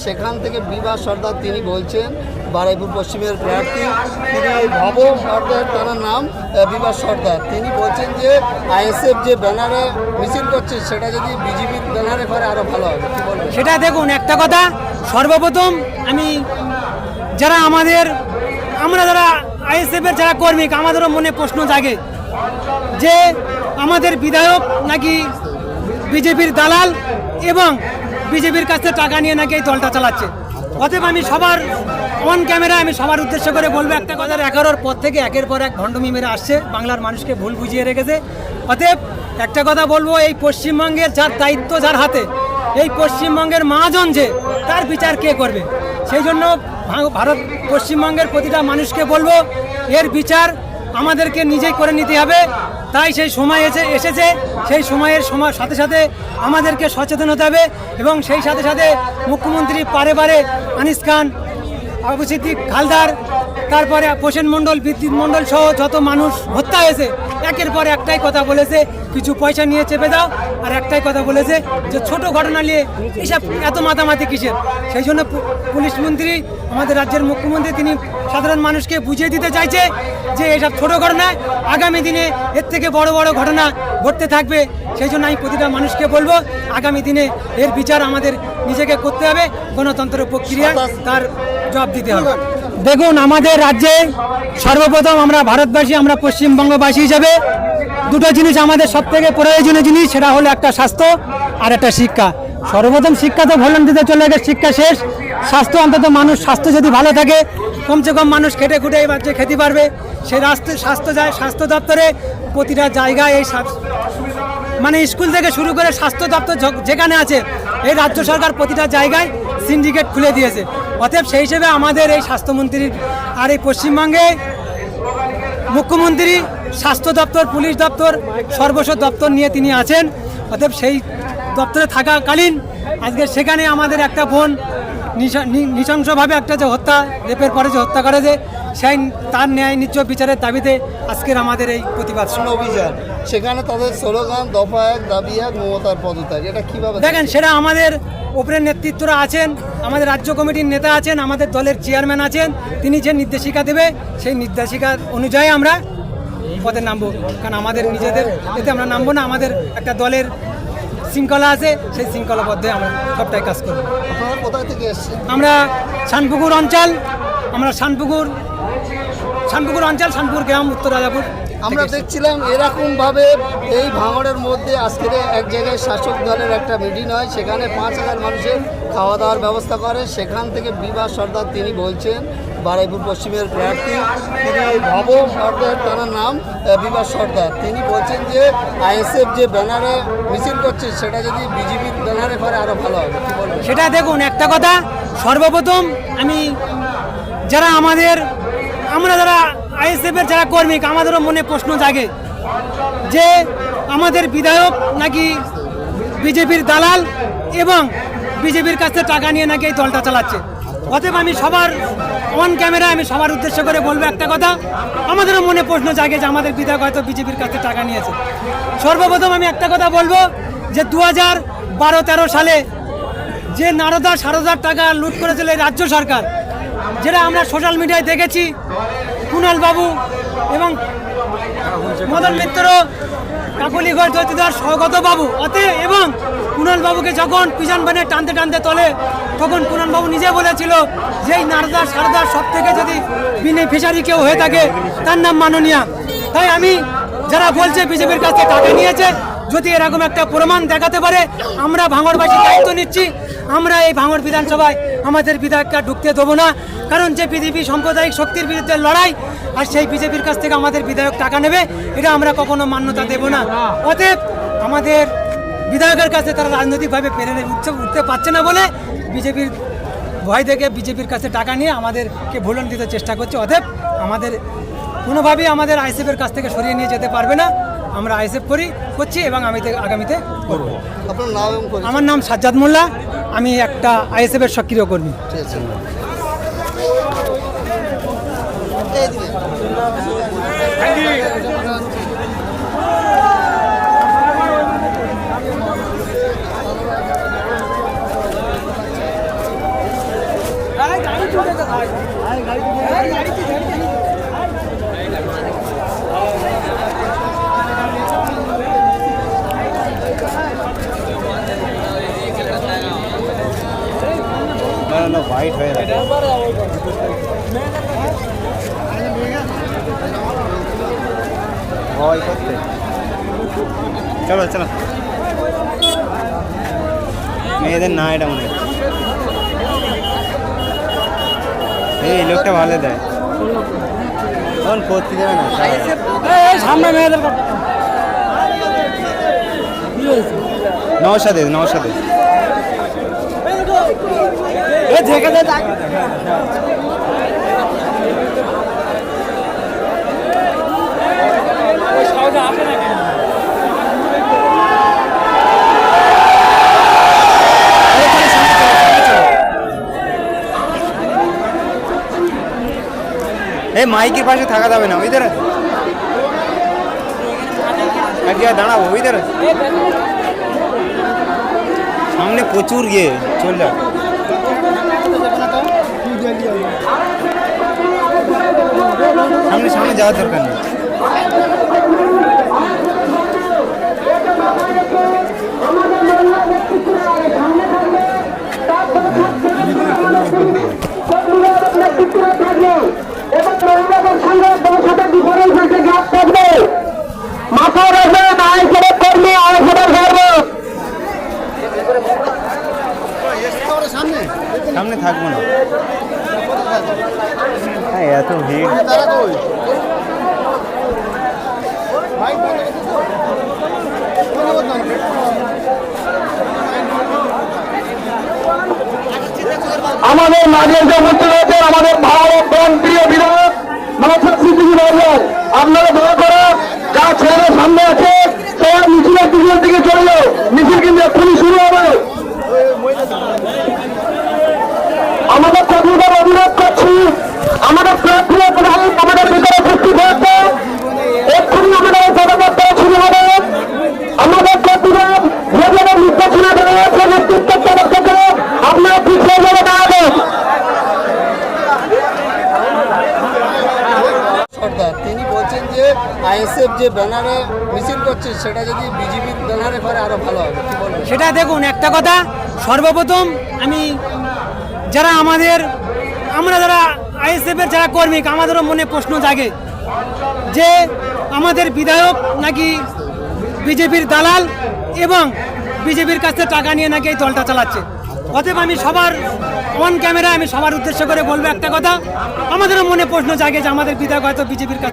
সেখান থেকে বিভাস সর্দার তিনি বলছেন বারুইপুর পশ্চিমের প্রার্থী, তিনি ভব সর্দার, তার নাম বিভাস সর্দার, তিনি বলছেন যে আইএসএফ যে ব্যানারে মিছিল করছে সেটা যদি বিজেপির ব্যানারে করে আরও ভালো হবে। কি বলবেন? সেটা দেখুন, একটা কথা, সর্বপ্রথম আমি আমরা যারা আইএসএফের যারা কর্মী, আমাদেরও মনে প্রশ্ন জাগে যে আমাদের বিধায়ক নাকি বিজেপির দালাল এবং বিজেপির কাছে টাকা নিয়ে নাকি এই দলটা চালাচ্ছে। অতএব আমি সবার অন ক্যামেরা আমি সবার উদ্দেশ্য করে বলবো একটা কথা, 11-র পর থেকে একের পর এক ভণ্ডমি মেরে আসছে, বাংলার মানুষকে ভুল বুঝিয়ে রেখেছে। অতএব একটা কথা বলবো, এই পশ্চিমবঙ্গের যার দায়িত্ব যার হাতে, এই পশ্চিমবঙ্গের মহাজন যে, তার বিচার কে করবে? সেই জন্য পশ্চিমবঙ্গের প্রতিটা মানুষকে বলবো এর বিচার আমাদেরকে নিজেই করে নিতে হবে। তাই সেই সময় এসেছে, সেই সময়ের সাথে সাথে আমাদেরকে সচেতন হতে হবে এবং সেই সাথে সাথে মুখ্যমন্ত্রী বারে বারে আনিস খান, আবু সিদ্দিক হালদার, তারপরে প্রসেন মণ্ডল, বিদ্যুৎ মণ্ডল সহ যত মানুষ হত্যা হয়েছে, একের পর একটাই কথা বলেছে, কিছু পয়সা নিয়ে চেপে দাও, আর একটাই কথা বলেছে যে ছোট ঘটনা নিয়ে এসব এত মাতামাতি কিসের। সেই জন্য পুলিশ মন্ত্রী, আমাদের রাজ্যের মুখ্যমন্ত্রী, তিনি সাধারণ মানুষকে বুঝিয়ে দিতে চাইছে যে এসব ছোট ঘটনা, আগামী দিনে এর থেকে বড় বড় ঘটনা ঘটতে থাকবে। সেই জন্য আমি প্রতিটা মানুষকে বলবো আগামী দিনে এর বিচার আমাদের নিজেকে করতে হবে, গণতন্ত্র প্রক্রিয়া তার জবাব দিতে হবে। দেখুন, আমাদের রাজ্যে সর্বপ্রথম আমরা ভারতবাসী, আমরা পশ্চিমবঙ্গবাসী হিসাবে দুটো জিনিস আমাদের সব থেকে প্রয়োজনীয় জিনিস, সেটা হলো একটা স্বাস্থ্য আর একটা শিক্ষা। সর্বপ্রথম শিক্ষা তো ভোলান দিতে চলে গেছে, শিক্ষা শেষ, স্বাস্থ্য অন্তত মানুষ স্বাস্থ্য যদি ভালো থাকে, কমসে কম মানুষ খেটে খুঁটে এই রাজ্যে খেতে পারবে। সেই স্বাস্থ্য দপ্তরে প্রতিটা জায়গায় এই মানে স্কুল থেকে শুরু করে স্বাস্থ্য দপ্তর যেখানে আছে, এই রাজ্য সরকার প্রতিটা জায়গায় সিন্ডিকেট খুলে দিয়েছে। অতএব সেই হিসেবে আমাদের এই স্বাস্থ্যমন্ত্রী আর এই পশ্চিমবঙ্গে মুখ্যমন্ত্রী স্বাস্থ্য দপ্তর, পুলিশ দপ্তর, সর্বস্ব দপ্তর নিয়ে তিনি আছেন। অতএব সেই দপ্তরে থাকাকালীন আজকে সেখানে আমাদের একটা বোন নৃশংসভাবে একটা যে হত্যা, রেপের পরে যে হত্যা করেছে, সেই তার ন্যায় নিশ্চয় বিচারের দাবিতে আজকের আমাদের এই প্রতিবাদ অভিযান। সেখানে তাদের স্লোগান দফা 1 দাবি 1 মমতার পদত্যাগ। এটা কীভাবে দেখেন? সেটা আমাদের উপরের নেতৃত্বরা আছেন, আমাদের রাজ্য কমিটির নেতা আছেন, আমাদের দলের চেয়ারম্যান আছেন, তিনি যে নির্দেশিকা দেবে সেই নির্দেশিকা অনুযায়ী আমরা পদে নামবো। কারণ আমাদের নিজেদের এতে আমরা নামবো না, আমাদের একটা দলের শৃঙ্খলা আছে, সেই শৃঙ্খলাবদ্ধে আমরা সবটাই কাজ করব। আপনারা কোথায় থেকে এসেছেন? আমরা শানপুকুর অঞ্চল, শানপুকুর অঞ্চল, শানপুর গ্রাম, উত্তর রাজাপুর। আমরা দেখছিলাম এরকমভাবে এই ভাঙড়ের মধ্যে আজকের এক জায়গায় শাসক দলের একটা মিটিং হয়, সেখানে 5000 মানুষের খাওয়া দাওয়ার ব্যবস্থা করে। সেখান থেকে বিভাস সর্দার, তিনি বলছেন বারুইপুর পশ্চিমের প্রার্থী, তিনি ভব সর্দার, তার নাম বিভাস সর্দার, তিনি বলছেন যে আইএসএফ যে ব্যানারে মিছিল করছে সেটা যদি বিজেপির ব্যানারে করে আরও ভালো হবে। কি বলবেন? সেটা দেখুন, একটা কথা, সর্বপ্রথম আমরা যারা আইএসএফের যারা কর্মী, আমাদেরও মনে প্রশ্ন জাগে যে আমাদের বিধায়ক নাকি বিজেপির দালাল এবং বিজেপির কাছে টাকা নিয়ে নাকি এই দলটা চালাচ্ছে। অতএব আমি সবার অন ক্যামেরা আমি সবার উদ্দেশ্য করে বলবো একটা কথা, আমাদেরও মনে প্রশ্ন জাগে যে আমাদের বিধায়ক হয়তো বিজেপির কাছে টাকা নিয়েছে। সর্বপ্রথম আমি একটা কথা বলবো যে 2012-13 সালে যে নারদা সারদার টাকা লুট করেছিল এই রাজ্য সরকার, যেটা আমরা সোশ্যাল মিডিয়ায় দেখেছি, কুণাল বাবু এবং মদন মিত্র, কাকলি ঘোষ, দৈত্যদার, স্বগত বাবু, এবং কুণাল বাবুকে যখন পিছন বানিয়ে টানতে টানতে তোলে, তখন কুণাল বাবু নিজে বলেছিল যে এই নারদা সারদার সব থেকে যদি বেনিফিশিয়ারি কেউ হয়ে থাকে তার নাম মাননীয়া। তাই আমি যারা বলছে বিজেপির কাছে টাকা নিয়েছে, যদি এরকম একটা প্রমাণ দেখাতে পারে, আমরা ভাঙড়বাসী দায়িত্ব নিচ্ছি, আমরা এই ভাঙড় বিধানসভায় আমাদের বিধায়ককে ঢুকতে দেবো না। কারণ যে বিজেপি সাম্প্রদায়িক শক্তির বিরুদ্ধে লড়াই, আর সেই বিজেপির কাছ থেকে আমাদের বিধায়ক টাকা নেবে, এটা আমরা কখনো মান্যতা দেব না। অতএব আমাদের বিধায়কের কাছে তারা রাজনৈতিকভাবে পেরে উঠতে পারছে না বলে বিজেপির ভয় থেকে বিজেপির কাছে টাকা নিয়ে আমাদেরকে ভুলন দিতে চেষ্টা করছে। অতএব আমাদের কোনোভাবেই আমাদের আইএসএফের কাছ থেকে সরিয়ে নিয়ে যেতে পারবে না। আমরা আইএসএফ করছি এবং আগামীতে করব। আপনার নাম? আমার নাম সাজ্জাদ মোল্লা, আমি একটা আইএসএফের সক্রিয় কর্মী। হোয়াইট হয়ে গেছে ভয় করতে চলো চলো মেয়েদের না এটা মনে হয় এই লোকটা ভালো দেয় তখন করতে দেবে না সামনে মেয়েদের নওশাদে নওশাদে এই মাইকের পাশে থাকা যাবে না ওইদের এক জায়গায় দাঁড়াবো ওইদের সামনে প্রচুর গিয়ে চল যা সামনে সামনে যাওয়ার দরকার নেই সামনে থাকবো না হ্যাঁ এত ভিড় আমাদের মাঝের যে মূর্তি রয়েছে আমাদের ভারত প্রিয় বিধায়ক নওশাদ সিদ্দিকী মহোদয়, আপনারা দয়া করে যা ছেলেরা সামনে আছে সবাই মিছিলের পিছনের দিকে চলে যাও, মিছিল কিন্তু এক্ষুনি শুরু হবে। আমাদের কর্মীদের অনুরোধ করছি আমাদের প্রার্থীরা বিধায়ক আমাদের ভিতরে উপস্থিত হয়েছে, এক্ষুনি আমাদের পদযাত্রা শুরু হবে। আমাদের কর্মীরা যেভাবে নির্বাচনে রয়েছে নেতৃত্বের তরফ থেকে আপনারা পিছিয়ে যাবে দাঁড়াবেন। সর্দার তিনি বলছেন যে আইএসএফ যে ব্যানারে মিছিল করছে সেটা যদি বিজেপির ব্যানারে করে আরো ভালো হবে, কি বলবেন? সেটা দেখুন, একটা কথা সর্বপ্রথম আমি যারা আমরা যারা আইএসএফের যারা কর্মী, আমাদেরও মনে প্রশ্ন জাগে যে আমাদের বিধায়ক নাকি বিজেপির দালাল এবং বিজেপির কাছে টাকা নিয়ে নাকি এই দলটা চালাচ্ছে। অতএব আমি সবার অন ক্যামেরা আমি সবার উদ্দেশ্য করে বলবো একটা কথা, আমাদেরও মনে প্রশ্ন জাগে যে আমাদের বিধায়ক হয়তো বিজেপির কাছে